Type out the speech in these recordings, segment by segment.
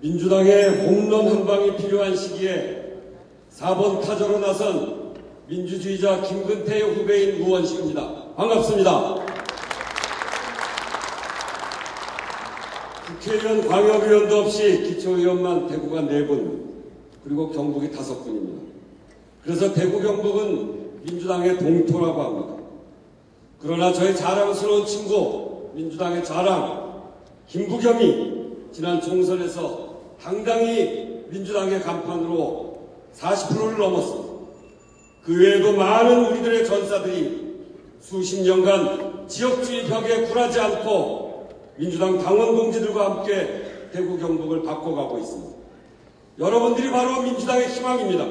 민주당의 홈런 한 방이 필요한 시기에 4번 타자로 나선 민주주의자 김근태의 후배인 우원식입니다. 반갑습니다. 국회의원, 광역의원도 없이 기초의원만 대구가 4분, 그리고 경북이 5분입니다. 그래서 대구 경북은 민주당의 동토라고 합니다. 그러나 저의 자랑스러운 친구, 민주당의 자랑, 김부겸이 지난 총선에서 당당히 민주당의 간판으로 40%를 넘었습니다. 그 외에도 많은 우리들의 전사들이 수십 년간 지역주의 벽에 굴하지 않고 민주당 당원 동지들과 함께 대구 경북을 바꿔가고 있습니다. 여러분들이 바로 민주당의 희망입니다.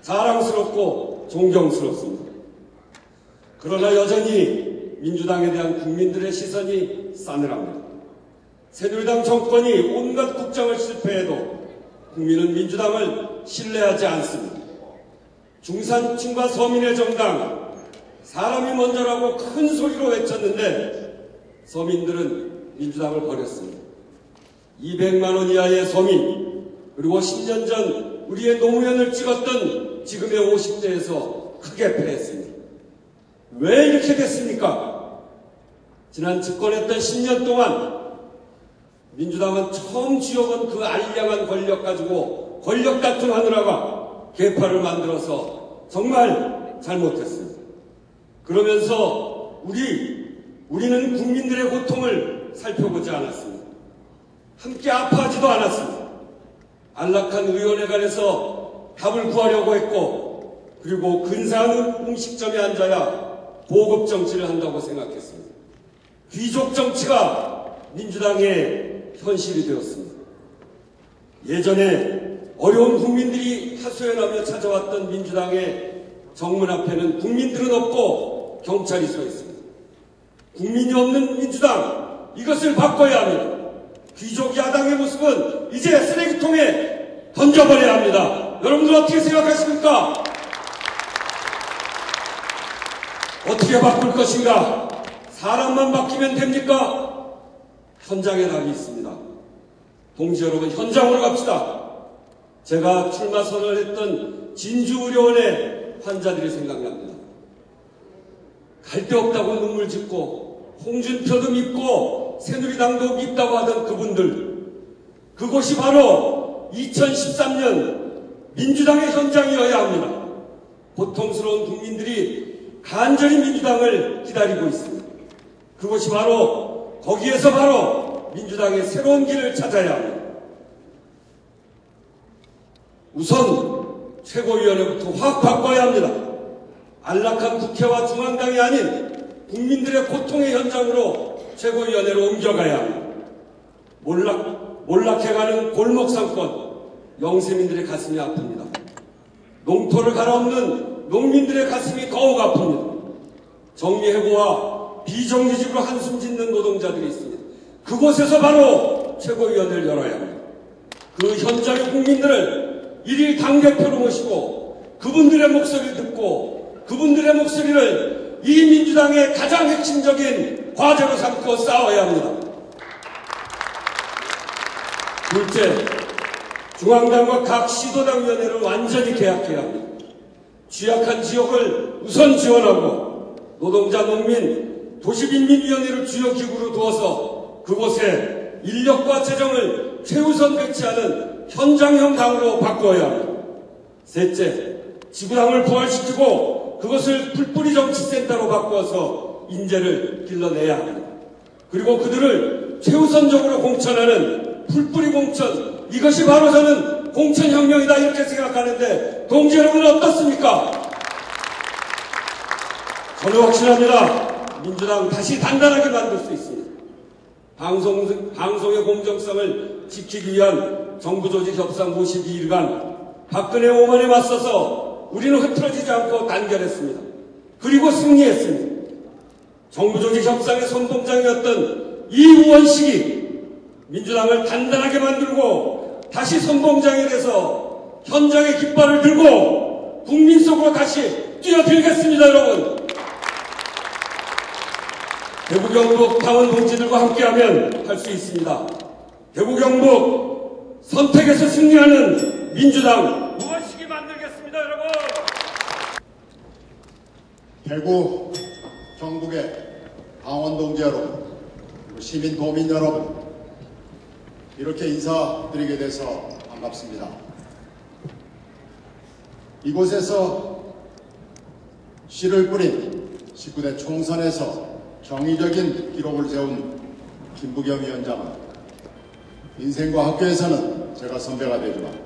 자랑스럽고 존경스럽습니다. 그러나 여전히 민주당에 대한 국민들의 시선이 싸늘합니다. 새누리당 정권이 온갖 국정을 실패해도 국민은 민주당을 신뢰하지 않습니다. 중산층과 서민의 정당, 사람이 먼저라고 큰 소리로 외쳤는데 서민들은 민주당을 버렸습니다. 200만 원 이하의 서민, 그리고 10년 전 우리의 노무현을 찍었던 지금의 50대에서 크게 패했습니다. 왜 이렇게 됐습니까? 지난 집권했던 10년 동안 민주당은 처음 쥐어본 그 알량한 권력 가지고 권력 다툼하느라가 개파를 만들어서 정말 잘못했습니다. 그러면서 우리는 국민들의 고통을 살펴보지 않았습니다. 함께 아파하지도 않았습니다. 안락한 의원회관에서 답을 구하려고 했고, 그리고 근사한 음식점에 앉아야 보급 정치를 한다고 생각했습니다. 귀족 정치가 민주당의 현실이 되었습니다. 예전에 어려운 국민들이 하소연하며 찾아왔던 민주당의 정문 앞에는 국민들은 없고 경찰이 서 있습니다. 국민이 없는 민주당, 이것을 바꿔야 합니다. 귀족 야당의 모습은 이제 쓰레기통에 던져버려야 합니다. 여러분들 어떻게 생각하십니까? 어떻게 바꿀 것인가? 사람만 바뀌면 됩니까? 현장에 답이 있습니다. 동지 여러분, 현장으로 갑시다. 제가 출마 선언을 했던 진주의료원의 환자들이 생각납니다. 갈 데 없다고 눈물 짓고 홍준표도 믿고 새누리당도 믿다고 하던 그분들, 그곳이 바로 2013년 민주당의 현장이어야 합니다. 고통스러운 국민들이 간절히 민주당을 기다리고 있습니다. 그것이 바로, 거기에서 바로 민주당의 새로운 길을 찾아야 합니다. 우선 최고위원회부터 확 바꿔야 합니다. 안락한 국회와 중앙당이 아닌 국민들의 고통의 현장으로 최고위원회로 옮겨가야 합니다. 몰락해가는 골목상권, 영세민들의 가슴이 아픕니다. 농토를 갈아엎는 농민들의 가슴이 더욱 아픕니다. 정리해고와 비정규직으로 한숨 짓는 노동자들이 있습니다. 그곳에서 바로 최고위원회를 열어야 합니다. 그 현장의 국민들을 일일 당대표로 모시고 그분들의 목소리를 듣고 그분들의 목소리를 이 민주당의 가장 핵심적인 과제로 삼고 싸워야 합니다. 둘째, 중앙당과 각 시도당위원회를 완전히 개혁해야 합니다. 취약한 지역을 우선 지원하고 노동자, 농민, 도시빈민위원회를 주요 기구로 두어서 그곳에 인력과 재정을 최우선 배치하는 현장형 당으로 바꿔야 합니다. 셋째, 지구당을 부활시키고 그것을 풀뿌리 정치센터로 바꿔서 인재를 길러내야 합니다. 그리고 그들을 최우선적으로 공천하는 풀뿌리 공천, 이것이 바로 저는 공천혁명이다 이렇게 생각하는데 동지 여러분은 어떻습니까? 저는 확신합니다. 민주당 다시 단단하게 만들 수 있습니다. 방송의 공정성을 지키기 위한 정부조직 협상 52일간 박근혜 오만에 맞서서 우리는 흐트러지지 않고 단결했습니다. 그리고 승리했습니다. 정부조직 협상의 선봉장이었던 이우원식이 민주당을 단단하게 만들고 다시 선봉장이 돼서 현장의 깃발을 들고 국민 속으로 다시 뛰어들겠습니다. 여러분, 대구 경북 당원 동지들과 함께하면 할 수 있습니다. 대구 경북 선택에서 승리하는 민주당 무엇이기 만들겠습니다, 여러분. 대구, 경북의 강원동지 여러분, 그리고 시민 도민 여러분, 이렇게 인사드리게 돼서 반갑습니다. 이곳에서 씨를 뿌린 19대 총선에서 정의적인 기록을 세운 김부겸 위원장은 인생과 학교에서는 제가 선배가 되지만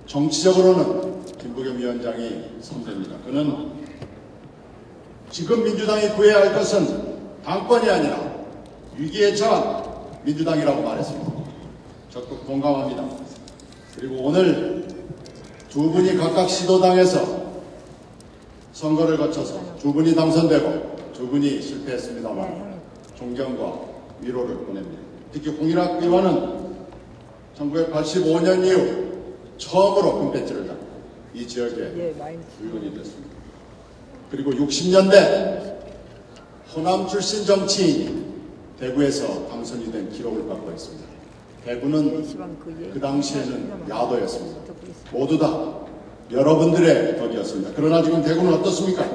정치적으로는 김부겸 위원장이 선배입니다. 그는 지금 민주당이 구해야 할 것은 당권이 아니라 위기에 처한 민주당이라고 말했습니다. 적극 공감합니다. 그리고 오늘 두 분이 각각 시도당에서 선거를 거쳐서 두 분이 당선되고 두 분이 실패했습니다만 존경과 위로를 보냅니다. 특히 홍일학 의원은 1985년 이후 처음으로 금배지를 달고 이 지역의 의원이 됐습니다. 그리고 60년대 호남 출신 정치인이 대구에서 당선이 된 기록을 갖고 있습니다. 대구는 그 당시에는 야도였습니다. 모두 다 여러분들의 덕이었습니다. 그러나 지금 대구는 어떻습니까?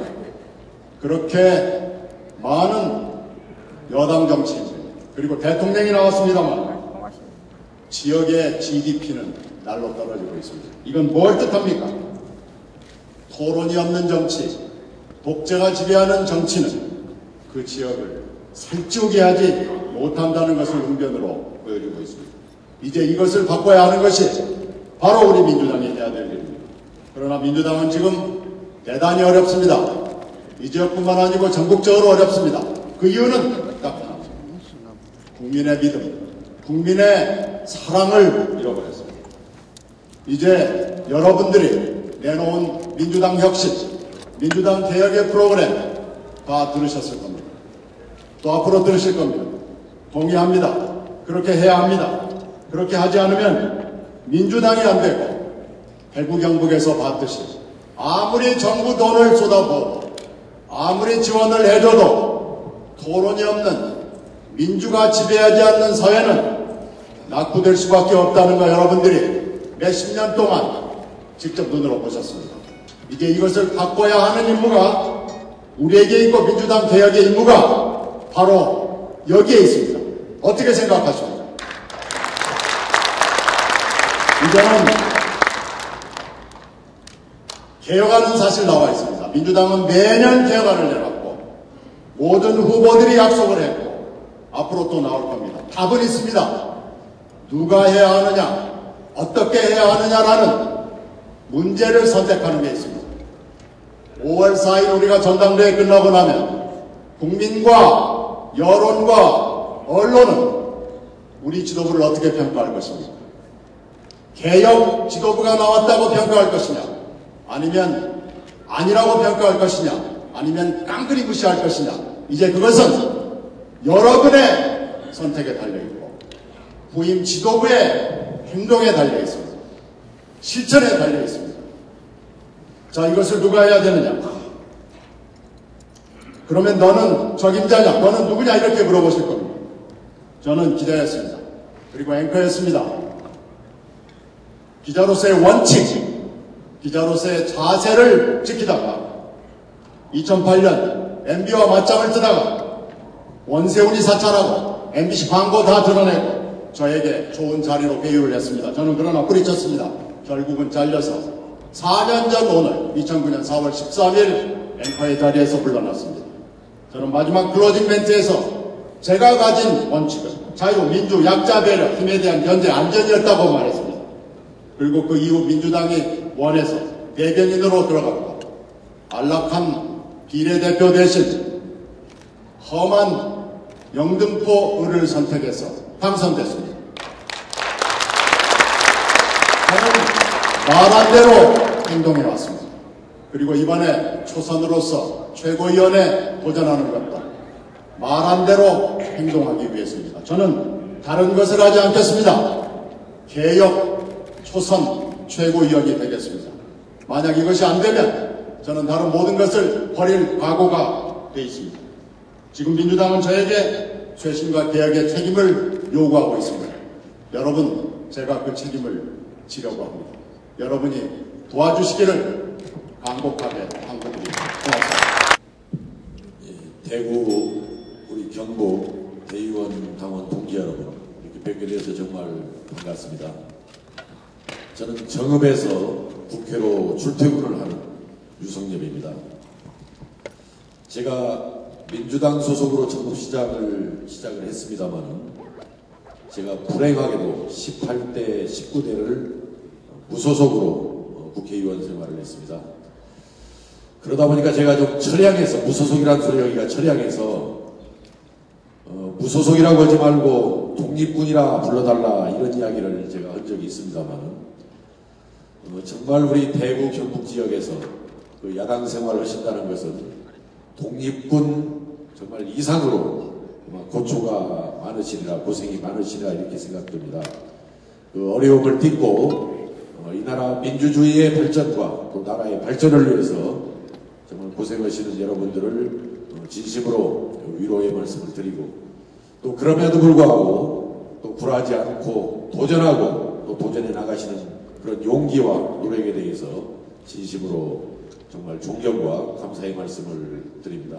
그렇게 많은 여당 정치인들 그리고 대통령이 나왔습니다만 지역의 GDP는 날로 떨어지고 있습니다. 이건 뭘 뜻합니까? 토론이 없는 정치, 독재가 지배하는 정치는 그 지역을 살찌우게 하지 못한다는 것을 응변으로 보여주고 있습니다. 이제 이것을 바꿔야 하는 것이 바로 우리 민주당이 해야 될 일입니다. 그러나 민주당은 지금 대단히 어렵습니다. 이 지역뿐만 아니고 전국적으로 어렵습니다. 그 이유는 딱 하나입니다. 국민의 믿음, 국민의 사랑을 잃어버렸습니다. 이제 여러분들이 내놓은 민주당 혁신, 민주당 개혁의 프로그램 다 들으셨을 겁니다. 또 앞으로 들으실 겁니다. 동의합니다. 그렇게 해야 합니다. 그렇게 하지 않으면 민주당이 안 되고 대구 경북에서 봤듯이 아무리 정부 돈을 쏟아부어도 아무리 지원을 해줘도 토론이 없는 민주가 지배하지 않는 사회는 낙후될 수밖에 없다는 거 여러분들이 몇십 년 동안 직접 눈으로 보셨습니다. 이제 이것을 바꿔야 하는 임무가 우리에게 있고 민주당 개혁의 임무가 바로 여기에 있습니다. 어떻게 생각하십니까? 이제는 개혁안은 사실 나와 있습니다. 민주당은 매년 개혁안을 내놨고 모든 후보들이 약속을 했고 앞으로 또 나올 겁니다. 답은 있습니다. 누가 해야 하느냐, 어떻게 해야 하느냐라는 문제를 선택하는 게 있습니다. 5월 4일 우리가 전당대회 끝나고 나면 국민과 여론과 언론은 우리 지도부를 어떻게 평가할 것입니까? 개혁 지도부가 나왔다고 평가할 것이냐, 아니면 아니라고 평가할 것이냐, 아니면 깡그리 무시할 것이냐, 이제 그것은 여러분의 선택에 달려있고 후임 지도부의 행동에 달려있습니다. 실천에 달려있습니다. 자, 이것을 누가 해야 되느냐? 그러면 너는 적임자냐? 너는 누구냐? 이렇게 물어보실 겁니다. 저는 기자였습니다. 그리고 앵커였습니다. 기자로서의 원칙, 기자로서의 자세를 지키다가 2008년 MB와 맞짱을 뜨다가 원세훈이 사찰하고 MBC 광고 다 드러내고 저에게 좋은 자리로 배유를 했습니다. 저는 그러나 뿌리쳤습니다. 결국은 잘려서 4년 전 오늘 2009년 4월 13일 앵커의 자리에서 물러났습니다. 저는 마지막 클로징 멘트에서 제가 가진 원칙은 자유, 민주, 약자 배려, 힘에 대한 견제, 안전이었다고 말했습니다. 그리고 그 이후 민주당이 원해서 대변인으로 들어갔고 안락한 비례대표 대신 험한 영등포을을 선택해서 당선됐습니다. 저는 말한 대로 행동해왔습니다. 그리고 이번에 초선으로서 최고위원에 도전하는 것도 말한 대로 행동하기 위해서입니다. 저는 다른 것을 하지 않겠습니다. 개혁 초선 최고위원이 되겠습니다. 만약 이것이 안 되면 저는 다른 모든 것을 버릴 각오가 되어 있습니다. 지금 민주당은 저에게 쇄신과 개혁의 책임을 요구하고 있습니다. 여러분, 제가 그 책임을 지려고 합니다. 여러분이 도와주시기를 간곡하게 당부드립니다. 고맙습니다. 대구 우리 경북 대의원 당원 동지 여러분, 이렇게 뵙게 돼서 정말 반갑습니다. 저는 정읍에서 국회로 출퇴근을 하는 유성엽입니다. 제가 민주당 소속으로 정읍시장을 시작을 했습니다만 제가 불행하게도 18대, 19대를 무소속으로 국회의원 생활을 했습니다. 그러다 보니까 제가 좀 처량해서, 무소속이라는 소리 여기가 처량해서 무소속이라고 하지 말고 독립군이라 불러달라 이런 이야기를 제가 한 적이 있습니다만 정말 우리 대구 경북 지역에서 그 야당 생활을 하신다는 것은 독립군 정말 이상으로 고초가 많으시리라, 고생이 많으시리라 이렇게 생각됩니다. 그 어려움을 딛고 이 나라 민주주의의 발전과 또 나라의 발전을 위해서 정말 고생하시는 여러분들을 진심으로 위로의 말씀을 드리고, 또 그럼에도 불구하고 또 굴하지 않고 도전하고 또 도전해 나가시는 그런 용기와 노력에 대해서 진심으로 정말 존경과 감사의 말씀을 드립니다.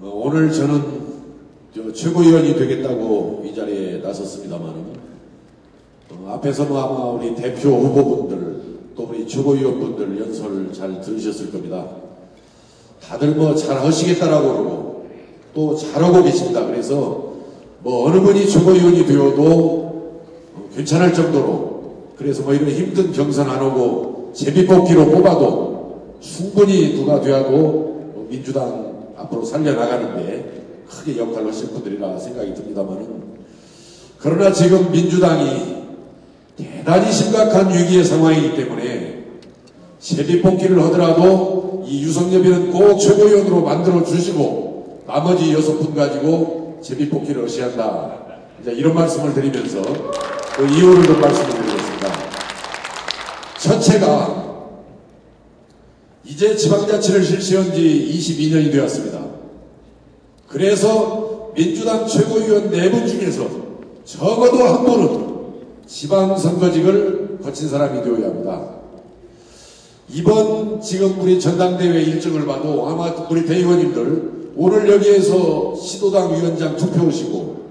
오늘 저는 최고위원이 되겠다고 이 자리에 나섰습니다만 앞에서 아마 우리 대표 후보분들 또 우리 최고위원분들 연설 잘 들으셨을 겁니다. 다들 잘 하시겠다라고 그러고 또 잘하고 계십니다. 그래서 어느 분이 최고위원이 되어도 괜찮을 정도로, 그래서 이런 힘든 경선 안 오고 제비뽑기로 뽑아도 충분히 누가 되어도 민주당 앞으로 살려나가는데 크게 역할을 하실 분들이라 생각이 듭니다만은, 그러나 지금 민주당이 대단히 심각한 위기의 상황이기 때문에 제비뽑기를 하더라도 이 유성엽이는 꼭 최고위원으로 만들어 주시고 나머지 6분 가지고 제비뽑기를 하셔야 한다. 이런 말씀을 드리면서 그 이유를 좀 말씀을 드리겠습니다. 첫째가 이제 지방자치를 실시한 지 22년이 되었습니다. 그래서 민주당 최고위원 4분 중에서 적어도 한 분은 지방선거직을 거친 사람이 되어야 합니다. 이번 지금 우리 전당대회 일정을 봐도 아마 우리 대의원님들 오늘 여기에서 시도당 위원장 투표하시고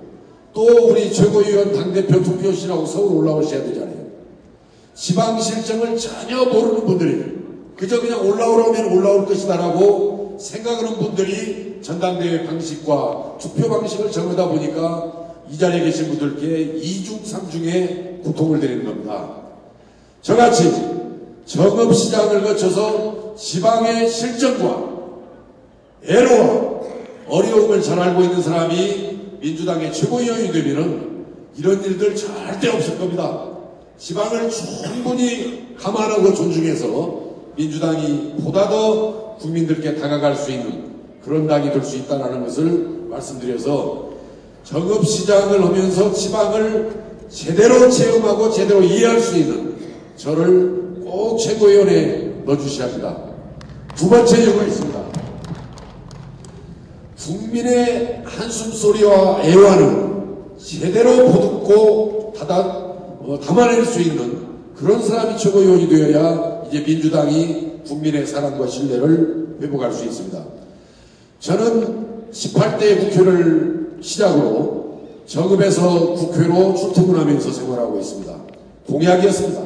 또 우리 최고위원 당대표 투표하시라고 서울 올라오셔야 되잖아요. 지방실정을 전혀 모르는 분들이 그저 그냥 올라오려면 올라올 것이다라고 생각하는 분들이 전당대회 방식과 투표 방식을 정하다 보니까 이 자리에 계신 분들께 2중 3중의 고통을 드리는 겁니다. 저같이 정읍시장을 거쳐서 지방의 실정과 애로와 어려움을 잘 알고 있는 사람이 민주당의 최고위원이 되면은 이런 일들 절대 없을 겁니다. 지방을 충분히 감안하고 존중해서 민주당이 보다 더 국민들께 다가갈 수 있는 그런 당이 될 수 있다는 것을 말씀드려서 정읍시장을 하면서 지방을 제대로 체험하고 제대로 이해할 수 있는 저를 꼭 최고위원회에 넣어주셔야 합니다. 두 번째 요구가 있습니다. 국민의 한숨소리와 애환을 제대로 보듬고 담아낼 수 있는 그런 사람이 최고위원이 되어야 이제 민주당이 국민의 사랑과 신뢰를 회복할 수 있습니다. 저는 18대 국회를 시작으로 정읍에서 국회로 출퇴근하면서 생활하고 있습니다. 공약이었습니다.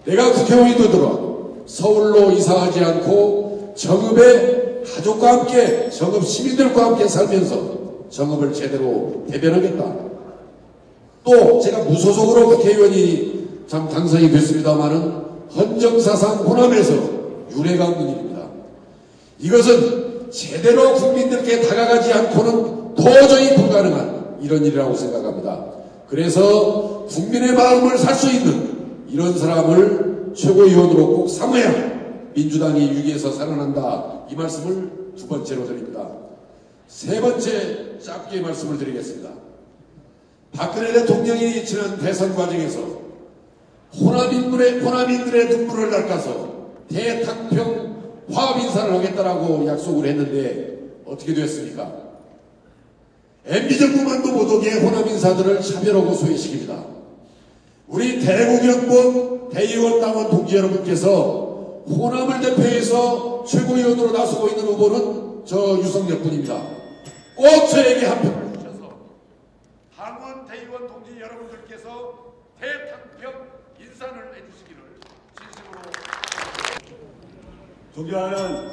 내가 국회의원이 되더라도 서울로 이사하지 않고 정읍의 가족과 함께 정읍 시민들과 함께 살면서 정읍을 제대로 대변하겠다. 또 제가 무소속으로 국회의원이 참 당선이 됐습니다마는 헌정사상 호남에서 윤회관 군입니다. 이것은 제대로 국민들께 다가가지 않고는 도저히 불가능한 이런 일이라고 생각합니다. 그래서 국민의 마음을 살 수 있는 이런 사람을 최고위원으로 꼭 삼아야 민주당이 위기에서 살아난다. 이 말씀을 두 번째로 드립니다. 세 번째 짧게 말씀을 드리겠습니다. 박근혜 대통령이 지난 대선 과정에서 호남인들의 눈물을 닦아서 대탕평 화합 인사를 하겠다라고 약속을 했는데 어떻게 됐습니까? MB정부만도 못오게 호남 인사들을 차별하고 소외시킵니다. 우리 대구경북 대의원 당원 동지 여러분께서 호남을 대표해서 최고위원으로 나서고 있는 후보는 저 유성엽 분입니다. 꼭 저에게 한 표를 주셔서 당원 대의원 동지 여러분들께서 대탕평 인사를 해주시기를 진심으로. 존경하는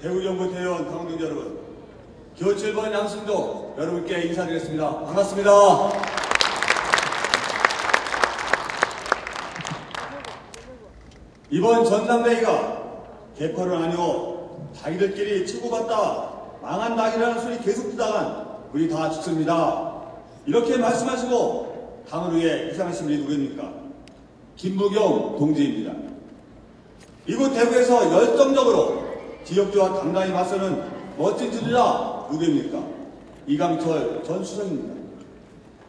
대구경북 대의원 당원 동지 여러분, 기호 7번 양승도 여러분께 인사드리겠습니다. 반갑습니다. 이번 전당대회가 개표를 아니고 자기들끼리 치고받다 망한 낙이라는 소리 계속 듣다간 우리 다 죽습니다. 이렇게 말씀하시고 당을 위해 희생하신 분이 누구입니까? 김부겸 동지입니다. 이곳 대구에서 열정적으로 지역주와 당당히 맞서는 멋진 지도자 누구입니까? 이강철 전 수석입니다.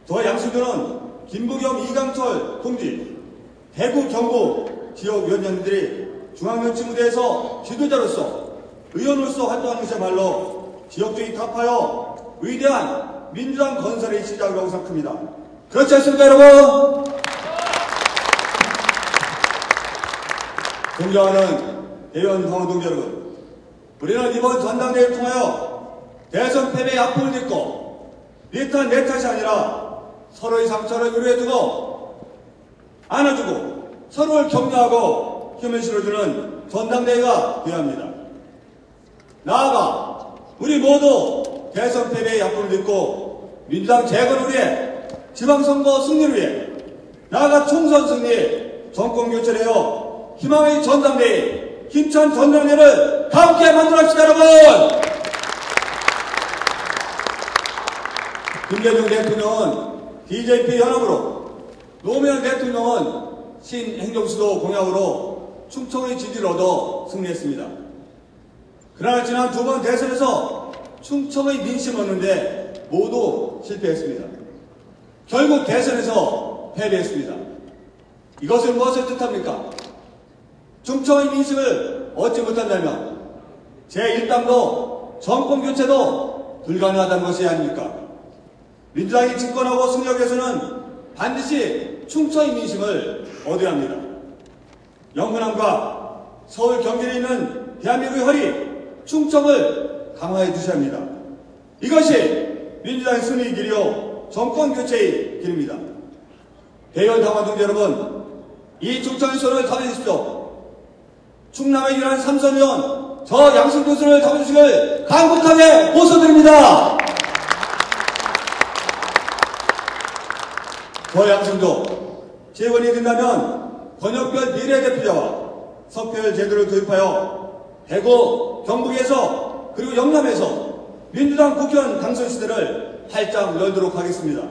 저 양승도는 김부겸 이강철 동지 대구 경북 지역위원장들이 중앙정치 무대에서 지도자로서 의원으로서 활동하는 것이야말로 지역주의 타파여 위대한 민주당 건설의 시작이라고 생각합니다. 그렇지 않습니까, 여러분? 존경하는 대의원 당원 동지 여러분, 우리는 이번 전당대회를 통하여 대선 패배의 아픔을 딛고 네 탓 내 탓이 아니라 서로의 상처를 위로해주고 안아주고 서로를 격려하고 힘을 실어주는 전당대회가 되어야 합니다. 나아가 우리 모두 대선 패배의 아픔을 딛고 민주당 재건을 위해 지방선거 승리를 위해 나아가 총선 승리 정권 교체를 해요 희망의 전당대회 힘찬 전당대회를 다 함께 만들어갑시다. 여러분, 김대중 대통령은 DJP 연합으로, 노무현 대통령은 신행정수도 공약으로 충청의 지지를 얻어 승리했습니다. 그러나 지난 두 번 대선에서 충청의 민심을 얻는데 모두 실패했습니다. 결국 대선에서 패배했습니다. 이것은 무엇을 뜻합니까? 충청의 민심을 얻지 못한다면 제1당도 정권교체도 불가능하다는 것이 아닙니까? 민주당이 집권하고 승리하기 위해서는 반드시 충청의 민심을 얻어야 합니다. 영문함과 서울 경기에 있는 대한민국의 허리 충청을 강화해 주셔야 합니다. 이것이 민주당의 승리의 길이요 정권교체의 길입니다. 대의원 당원 동지 여러분, 이 충청의 손을 잡아주십시오. 충남에 일하는 삼선의원 저 양승도 손을 잡아주시길 간곡하게 모셔드립니다. 저 양승도 재원이 된다면 번역별 비례대표자와 석별 제도를 도입하여 대구, 경북에서 그리고 영남에서 민주당 국회의원 당선 시대를 활짝 열도록 하겠습니다.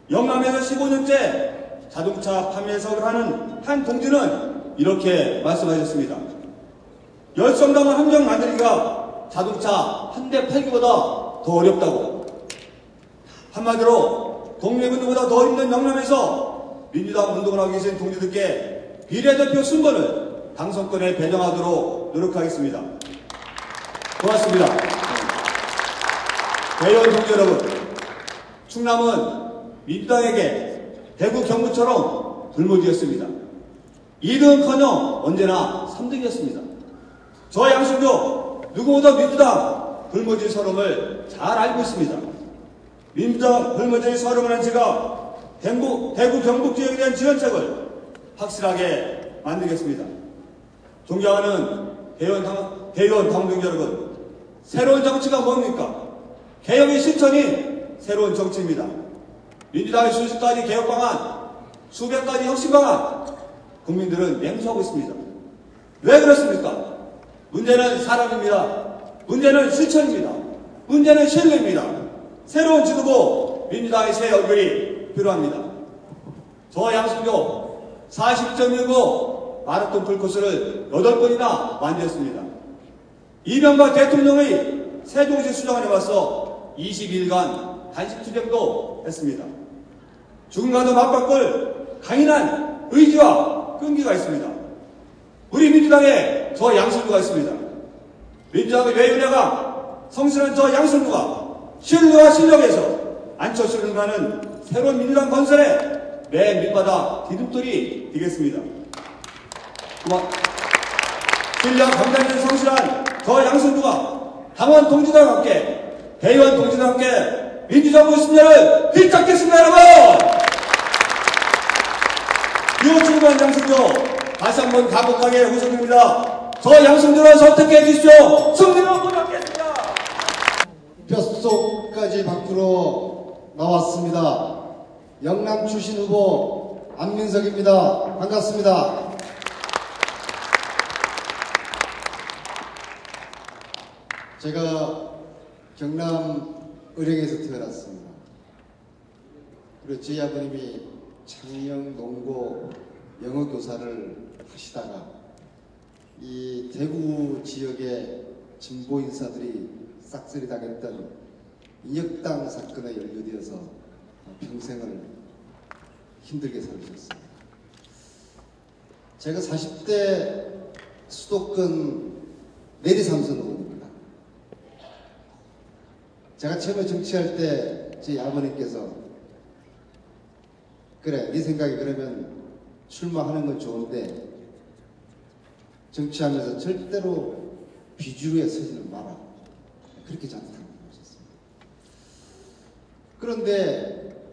영남에서 15년째 자동차 판매 사업을 하는 한 동지는 이렇게 말씀하셨습니다. 열성당을 한 명 만들기가 자동차 한 대 팔기보다 더 어렵다고. 한마디로 독립운동보다 더 힘든 영남에서 민주당 운동을 하고 계신 동지들께 비례대표 순번을 당선권에 배정하도록 노력하겠습니다. 고맙습니다. 대의원 동지 여러분, 충남은 민주당에게 대구 경북처럼 불모지였습니다. 2등은커녕 언제나 3등이었습니다. 저 양승도 누구보다 민주당 불모지 서름을 잘 알고 있습니다. 민주당 불모지의 서름을 한 제가 대구 경북 지역에 대한 지원책을 확실하게 만들겠습니다. 존경하는 대의원 당원들 여러분, 새로운 정치가 뭡니까? 개혁의 실천이 새로운 정치입니다. 민주당의 수십 가지 개혁 방안, 수백 가지 혁신 방안, 국민들은 맹수하고 있습니다. 왜 그렇습니까? 문제는 사람입니다. 문제는 실천입니다. 문제는 신뢰입니다. 새로운 지도부 민주당의 새 얼굴이 필요합니다. 저 양승도 40.19 마라톤 풀코스를 8번이나 완주했습니다. 이명박 대통령의 세종시 수정안에 맞서 22일간 단식 투쟁도 했습니다. 죽음과도 맞바꿀 강인한 의지와 끈기가 있습니다. 우리 민주당에 저 양승도가 있습니다. 민주당의 외유내가 성실한 저 양승도가 신뢰와 실력에서 안철수를 응하는 새로운 민주당 건설에 맨 밑바닥 디딤돌이 되겠습니다. 신뢰와 감당된 성실한 저 양승주가 당원 동지들과 함께 대의원 동지들과 함께 민주정부 10년을 뒤잡겠습니다, 여러분! 이호 출구한 양승주 다시 한번 간곡하게 호소드립니다. 저 양승주를 선택해 주십시오. 승리로 보답겠습니다. 뼛속까지 밖으로 나왔습니다. 영남 출신 후보 안민석입니다. 반갑습니다. 제가 경남 의령에서 태어났습니다. 그리고 저희 아버님이 창녕 농고 영어 교사를 하시다가 이 대구 지역의 진보 인사들이 싹쓸이 당했던 인혁당 사건에 연루되어서 평생을 힘들게 살으셨습니다. 제가 40대 수도권 내리삼선 의원입니다. 제가 처음에 정치할 때 저희 아버님께서 그래, 네 생각이 그러면 출마하는 건 좋은데 정치하면서 절대로 비주류에 서지는 마라. 그렇게 잔뜩하고 하셨습니다. 그런데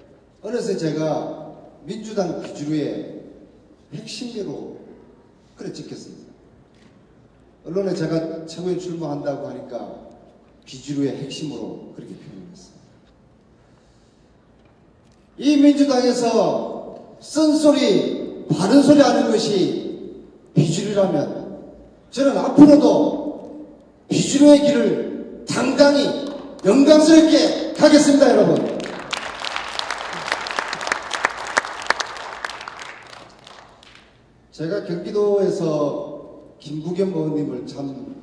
어느새 제가 민주당 비주류의 핵심으로 그래 찍혔습니다. 언론에 제가 최고에 출마한다고 하니까 비주류의 핵심으로 그렇게 표현했습니다. 이 민주당에서 쓴소리, 바른 소리 하는 것이 비주류라면 저는 앞으로도 비주류의 길을 당당히 영광스럽게 가겠습니다, 여러분. 제가 경기도에서 김부겸 의원님을 참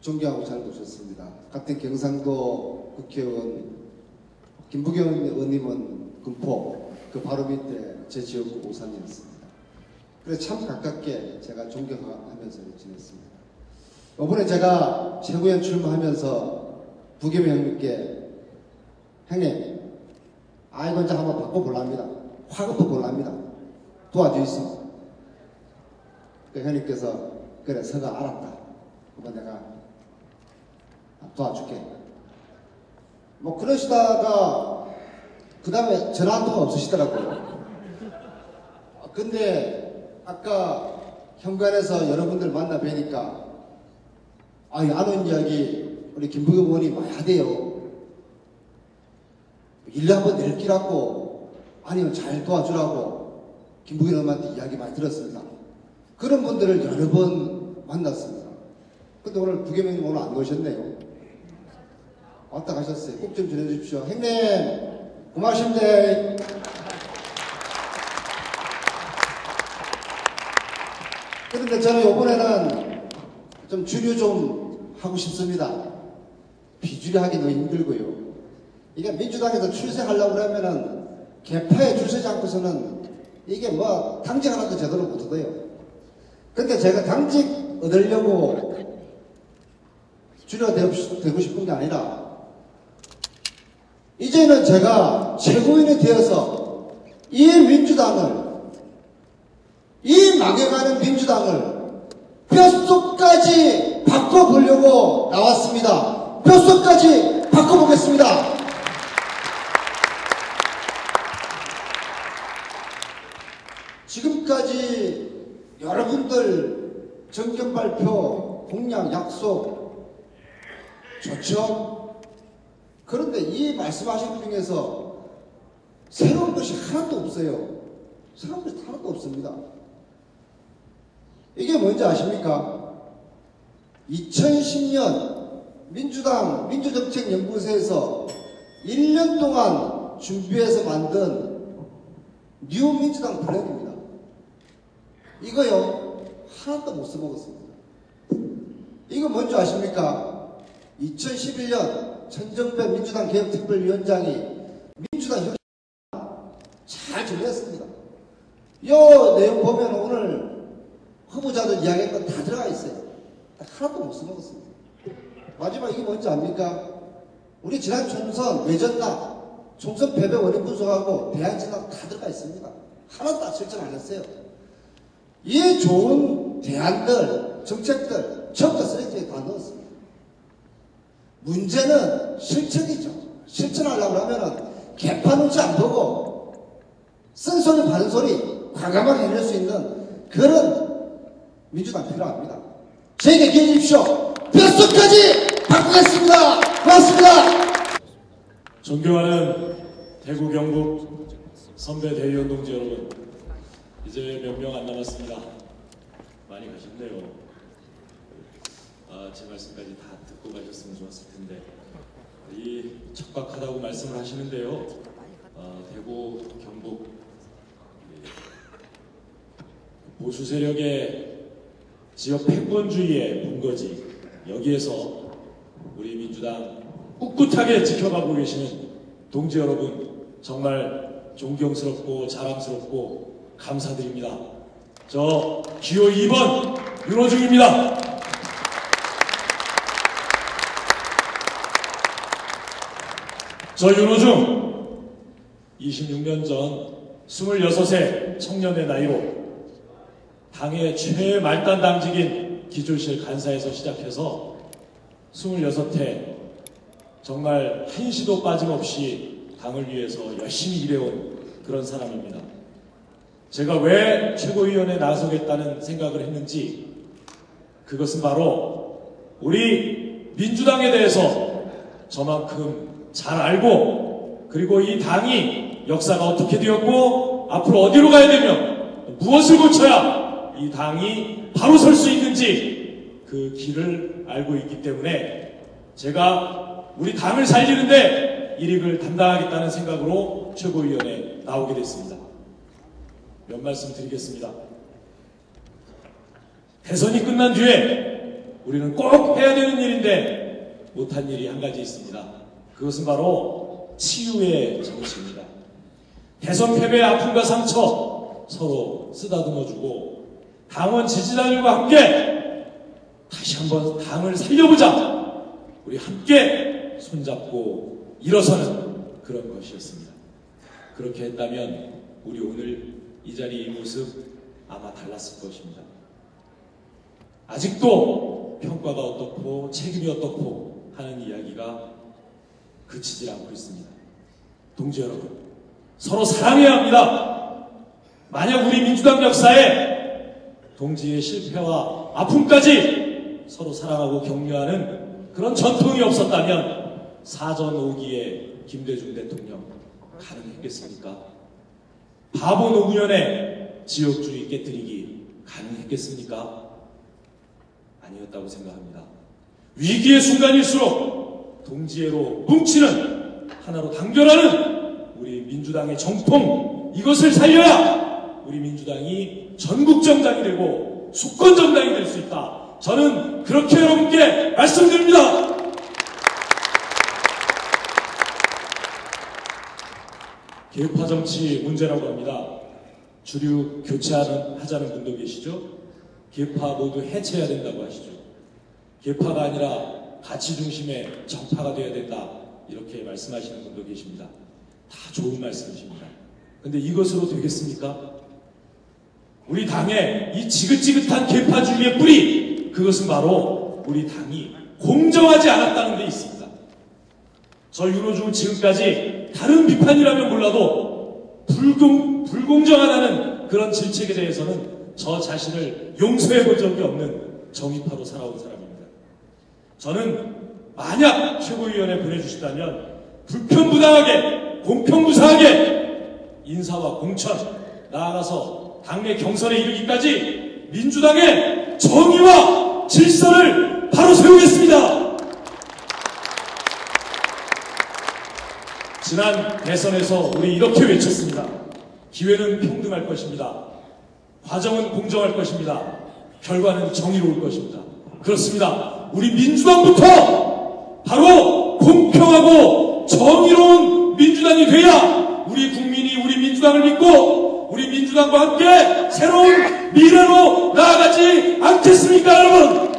존경하고 잘 모셨습니다. 같은 경상도 국회의원 김부겸 의원님은 금포 그 바로 밑에 제 지역구 오산이었습니다. 그래서 참 가깝게 제가 존경하면서 지냈습니다. 이번에 제가 최고위원 출마하면서 부겸 형님께 형님, 이거 이제 한번 바꿔볼랍니다. 화급도 볼랍니다. 도와주있습니다. 그 형님께서 그래, 서가 알았다. 그러면 내가 도와줄게. 뭐 그러시다가 그 다음에 전화 한 통 없으시더라고요. 근데 아까 현관에서 여러분들 만나 뵈니까 안 온 이야기 우리 김부겸 의원이 많이 하대요. 일로 한번 내리라고 아니면 잘 도와주라고 김부겸 의원한테 이야기 많이 들었습니다. 그런 분들을 여러 번 만났습니다. 근데 오늘 부겸 의원님 오늘 안 오셨네요. 왔다 가셨어요. 꼭 좀 전해주십시오. 형님 고맙습니다. 그런데 저는 이번에는 좀 주류 좀 하고 싶습니다. 비주류 하기 너무 힘들고요. 이게 민주당에서 출세하려고 그러면은 개파에 줄서지 않고서는 이게 뭐 당직 하나도 제대로 못 얻어요. 근데 제가 당직 얻으려고 주류가 되고 싶은 게 아니라 이제는 제가 최고위원이 되어서 이 민주당을, 이 망해가는 민주당을 뼛속까지 바꿔보려고 나왔습니다. 뼛속까지 바꿔보겠습니다. 지금까지 여러분들 정견 발표, 공약, 약속 좋죠? 그런데 이 말씀하신 중에서 새로운 것이 하나도 없어요. 새로운 것이 하나도 없습니다. 이게 뭔지 아십니까? 2010년 민주당 민주정책연구소에서 1년 동안 준비해서 만든 뉴 민주당 플랜입니다. 이거요 하나도 못 써먹었습니다. 이거 뭔지 아십니까? 2011년 천정배 민주당 개혁특별위원장이 민주당 혁신 잘 정리했습니다. 이 내용 보면 오늘 후보자들 이야기한 건 다 들어가 있어요. 하나도 못 써먹었습니다. 마지막 이게 뭔지 압니까? 우리 지난 총선 외전당, 총선 패배 원인 분석하고 대안진단 다 들어가 있습니다. 하나도 다 실천 안 했어요. 이 좋은 대안들, 정책들 전부 다 쓰레기통에 다 넣었습니다. 문제는 실천이죠. 실천하려고 하면은 개파 눈치 안 보고 쓴소리 바른 소리 과감하게 해낼 수 있는 그런 민주당 필요합니다. 저에게 기회 주십시오. 뼛속까지 바꾸겠습니다. 고맙습니다. 존경하는 대구 경북 선배 대의원 동지 여러분, 이제 몇 명 안 남았습니다. 많이 가셨네요. 제 말씀까지 다 듣고 가셨으면 좋았을 텐데, 이 척박하다고 말씀을 하시는데요. 대구 경북 보수 세력의 지역 패권주의의 본거지, 여기에서 우리 민주당 꿋꿋하게 지켜가고 계시는 동지 여러분, 정말 존경스럽고 자랑스럽고 감사드립니다. 저 기호 2번 윤호중입니다. 저 윤호중 26년 전 26세 청년의 나이로 당의 최말단 당직인 기조실 간사에서 시작해서 26해 정말 한시도 빠짐없이 당을 위해서 열심히 일해온 그런 사람입니다. 제가 왜 최고위원회에 나서겠다는 생각을 했는지, 그것은 바로 우리 민주당에 대해서 저만큼 잘 알고, 그리고 이 당이 역사가 어떻게 되었고 앞으로 어디로 가야 되며 무엇을 고쳐야 이 당이 바로 설 수 있는지 그 길을 알고 있기 때문에 제가 우리 당을 살리는데 일익을 담당하겠다는 생각으로 최고위원회에 나오게 됐습니다. 몇 말씀 드리겠습니다. 대선이 끝난 뒤에 우리는 꼭 해야 되는 일인데 못한 일이 한 가지 있습니다. 그것은 바로 치유의 정치입니다. 대선 패배의 아픔과 상처 서로 쓰다듬어주고 당원 지지자들과 함께 다시 한번 당을 살려보자, 우리 함께 손잡고 일어서는 그런 것이었습니다. 그렇게 했다면 우리 오늘 이 자리의 모습 아마 달랐을 것입니다. 아직도 평가가 어떻고 책임이 어떻고 하는 이야기가 그치질 않고 있습니다. 동지 여러분, 서로 사랑해야 합니다. 만약 우리 민주당 역사에 동지의 실패와 아픔까지 서로 사랑하고 격려하는 그런 전통이 없었다면 사전 5기의 김대중 대통령 가능했겠습니까? 바보 노무현의 지역주의 깨뜨리기 가능했겠습니까? 아니었다고 생각합니다. 위기의 순간일수록 동지애로 뭉치는, 하나로 단결하는 우리 민주당의 정통, 이것을 살려야 우리 민주당이 전국정당이 되고 수권정당이 될 수 있다. 저는 그렇게 여러분께 말씀드립니다. 계파 정치 문제라고 합니다. 주류 교체하자는 분도 계시죠? 계파 모두 해체해야 된다고 하시죠. 계파가 아니라 가치 중심의 정파가 되어야 된다, 이렇게 말씀하시는 분도 계십니다. 다 좋은 말씀이십니다. 근데 이것으로 되겠습니까? 우리 당의 이 지긋지긋한 계파주의의 뿌리, 그것은 바로 우리 당이 공정하지 않았다는 데 있습니다. 저 윤호중은 지금까지 다른 비판이라면 몰라도 불공정하다는 그런 질책에 대해서는 저 자신을 용서해 본 적이 없는 정의파로 살아온 사람입니다. 저는 만약 최고위원회 보내주시다면 불편부당하게, 공평무사하게 인사와 공천, 나아가서 당내 경선에 이르기까지 민주당의 정의와 질서를 바로 세우겠습니다. 지난 대선에서 우리 이렇게 외쳤습니다. 기회는 평등할 것입니다. 과정은 공정할 것입니다. 결과는 정의로울 것입니다. 그렇습니다. 우리 민주당부터 바로 공평하고 정의로운 민주당이 돼야 우리 국민이 우리 민주당을 믿고 우리 민주당과 함께 새로운 미래로 나아가지 않겠습니까, 여러분?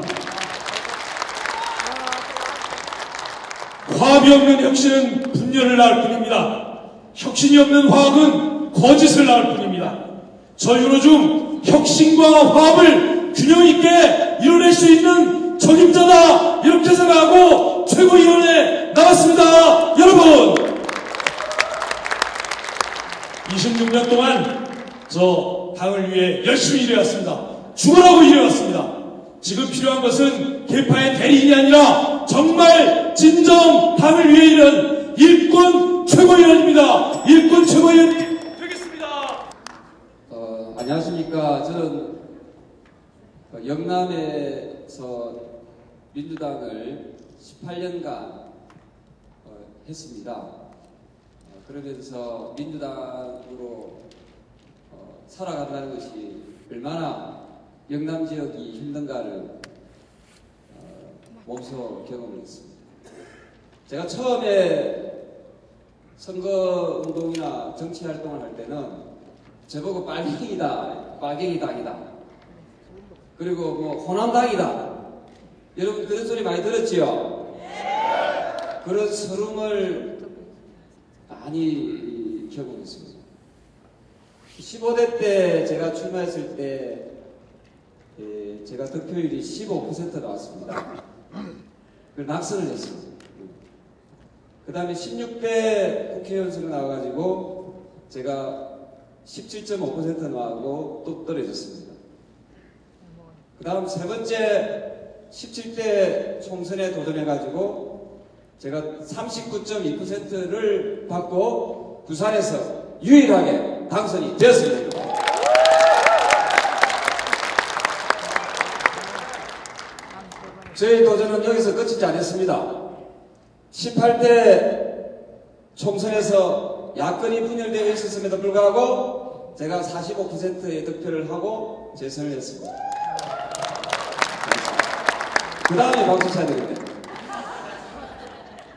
화합이 없는 혁신은 분열을 낳을 뿐입니다. 혁신이 없는 화합은 거짓을 낳을 뿐입니다. 저희로 중 혁신과 화합을 균형 있게 이뤄낼 수 있는 적임자다, 이렇게 생각하고 최고위원회에 나왔습니다. 여러분, 26년 동안 저 당을 위해 열심히 일해왔습니다. 죽어라고 일해왔습니다. 지금 필요한 것은 개파의 대리인이 아니라 정말 진정 당을 위해 일하는 일꾼 최고위원입니다. 일꾼 최고위원이 되겠습니다. 안녕하십니까. 저는 영남에서 민주당을 18년간 했습니다. 그러면서 민주당으로 살아간다는 것이 얼마나 영남 지역이 힘든가를 몸소 경험을 했습니다. 제가 처음에 선거운동이나 정치활동을 할 때는 저보고 빨갱이다, 빨갱이당이다, 그리고 뭐 호남당이다, 여러분 그런 소리 많이 들었지요? 그런 서름을 많이 경험했습니다. 15대 때 제가 출마했을 때 제가 득표율이 15% 나왔습니다. 그걸 낙선을 했습니다. 그 다음에 16대 국회의원 선거 나와가지고 제가 17.5% 나오고 또 떨어졌습니다. 그 다음 세 번째 17대 총선에 도전해가지고 제가 39.2%를 받고 부산에서 유일하게 당선이 되었습니다. 저희 도전은 여기서 끝이지 않았습니다. 18대 총선에서 야권이 분열되어 있었음에도 불구하고 제가 45%의 득표를 하고 재선을 했습니다. 그 다음에 박수 쳐야 됩니다.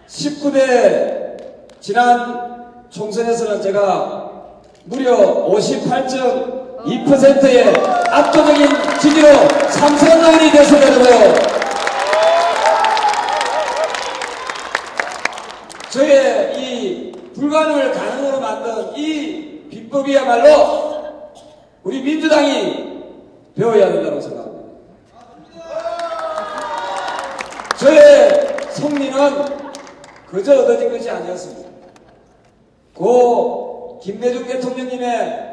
19대 지난 총선에서는 제가 무려 58.2%의 압도적인 지지로 삼선의원이 됐습니다. 여러분, 저의 이 불가능을 가능으로 만든 이 비법이야말로 우리 민주당이 배워야 된다고 생각합니다. 저의 승리는 그저 얻어진 것이 아니었습니다. 고 김대중 대통령님의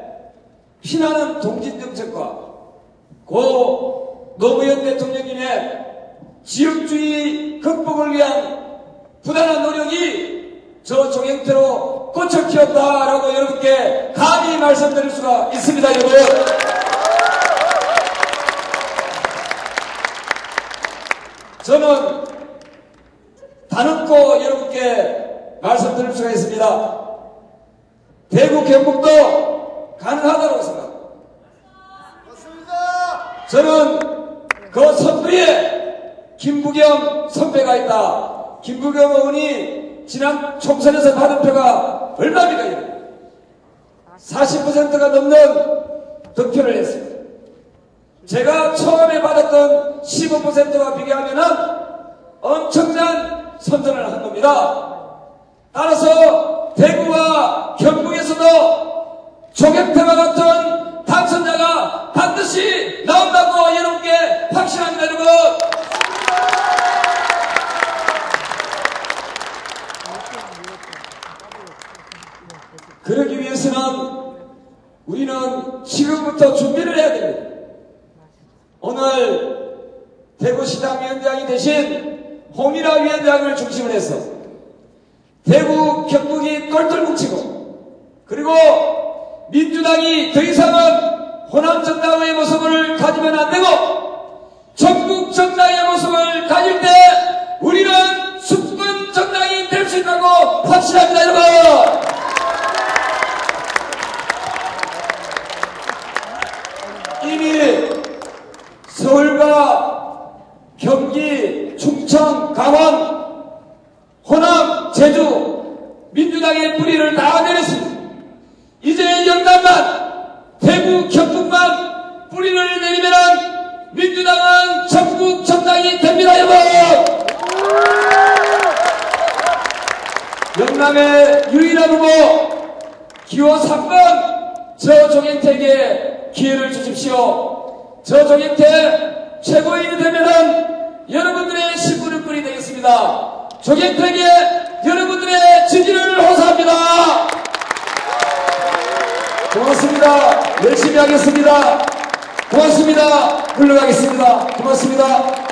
피나는 동진정책과 고 노무현 대통령님의 지역주의 극복을 위한 부단한 노력이 저 종행태로 꽃을 피웠다라고 여러분께 감히 말씀드릴 수가 있습니다. 여러분, 저는 단언코 여러분께 말씀드릴 수가 있습니다. 대구 경북도 가능하다고 생각합니다. 저는 그 선두에 김부겸 선배가 있다. 김부겸 의원이 지난 총선에서 받은 표가 얼마입니까? 40%가 넘는 득표를 했습니다. 제가 처음에 받았던 15%와 비교하면 엄청난 선전을 한 겁니다. 따라서 대구와 경북에서도 조경태와 같은 당선자가 반드시 나온다고 여러분께 확신합니다. 여러분, 그러기 위해서는 우리는 지금부터 준비를 해야 됩니다. 오늘 대구시당 위원장이 되신 홍일화 위원장을 중심으로 해서 대구 경북이 똘똘 뭉치고, 그리고 민주당이 더 이상은 호남 정당의 모습을 가지면 안 되고 전국 정당의 모습을 가질 때 우리는 수권 정당이 될 수 있다고 확신합니다. 여러분, 이미 서울과 경기, 충청, 강원, 호남, 제주 민주당의 뿌리를 다 내렸습니다. 이제 영남만, 대구, 경북만 뿌리를 내리면 민주당은 전국 정당이 됩니다. 여러분, 영남의 유일한 후보 기호 3번 저 조경택에게 기회를 주십시오. 저 조경택 최고위원이 되면은 여러분들의 신분을 뿌리 되겠습니다. 조경택에 여러분들의 지지를 호소합니다. 고맙습니다. 열심히 하겠습니다. 고맙습니다. 물러가겠습니다. 고맙습니다.